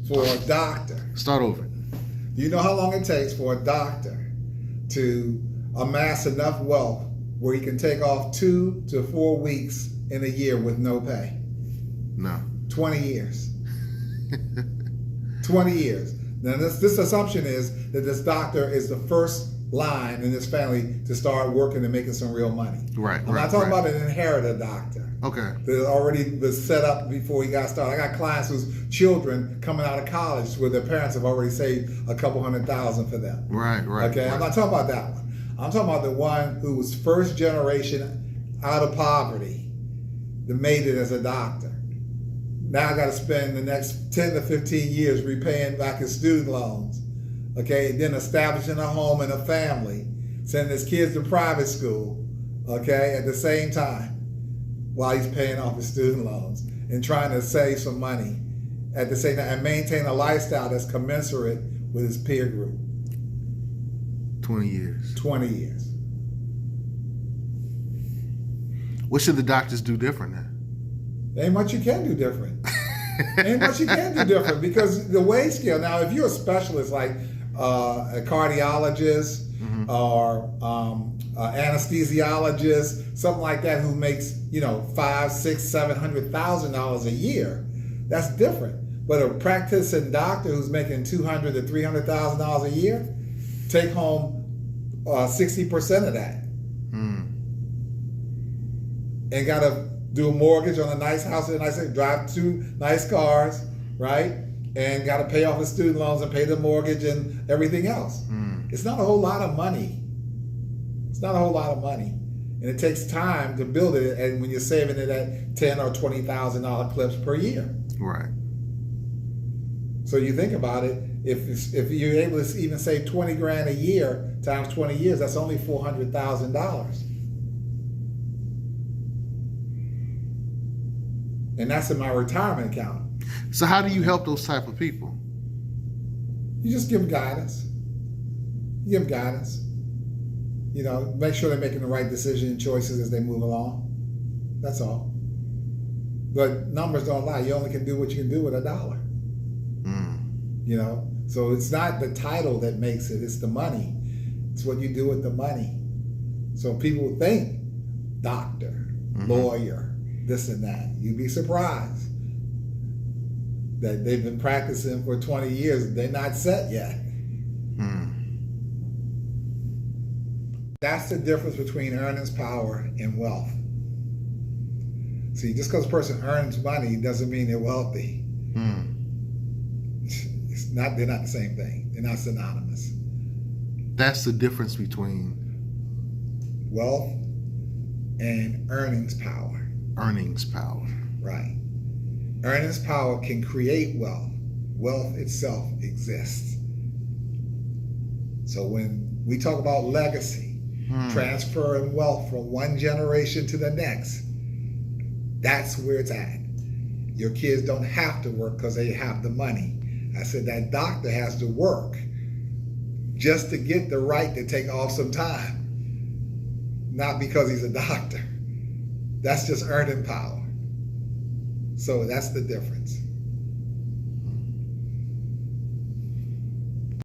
for a doctor. Start over. Do you know how long it takes for a doctor to amass enough wealth where he can take off 2 to 4 weeks in a year with no pay? No. 20 years. 20 years. Now this assumption is that this doctor is the first line in this family to start working and making some real money. Right. I'm not talking about an inherited doctor. Okay. That already was set up before he got started. I got clients whose children coming out of college where their parents have already saved a couple $100,000 for them. Right. Okay, right. I'm not talking about that one. I'm talking about the one who was first generation out of poverty that made it as a doctor. Now I got to spend the next 10 to 15 years repaying back his student loans. Okay, and then establishing a home and a family, sending his kids to private school, okay, at the same time, while he's paying off his student loans and trying to save some money at the same time and maintain a lifestyle that's commensurate with his peer group. 20 years. 20 years. What should the doctors do different then? Ain't much you can do different. Ain't much you can do different because the wage scale, now if you're a specialist like a cardiologist or anesthesiologist, something like that, who makes $500,000, $600,000, $700,000 a year, that's different. But a practicing doctor who's making $200,000 to $300,000 a year, take home 60% of that, and got to do a mortgage on a nice house and a nice, drive 2 nice cars, right? And got to pay off the student loans and pay the mortgage and everything else. It's not a whole lot of money. It's not a whole lot of money. And it takes time to build it, and when you're saving it at $10,000 or $20,000 clips per year. Right. So you think about it, if you're able to even save $20,000 a year times 20 years, that's only $400,000. And that's in my retirement account. So how do you help those type of people? You just give them guidance. You give them guidance. Make sure they're making the right decision and choices as they move along. That's all. But numbers don't lie. You only can do what you can do with $1. So it's not the title that makes it, it's the money. It's what you do with the money. So people think doctor, lawyer, this and that. You'd be surprised that they've been practicing for 20 years. They're not set yet. That's the difference between earnings power and wealth. See, just because a person earns money doesn't mean they're wealthy. They're not the same thing. They're not synonymous. That's the difference between wealth and earnings power. Earnings power. Right. Earnings power can create wealth. Wealth itself exists. So when we talk about legacy, transferring wealth from one generation to the next, that's where it's at. Your kids don't have to work because they have the money. I said that doctor has to work just to get the right to take off some time, not because he's a doctor. That's just earning power. So that's the difference.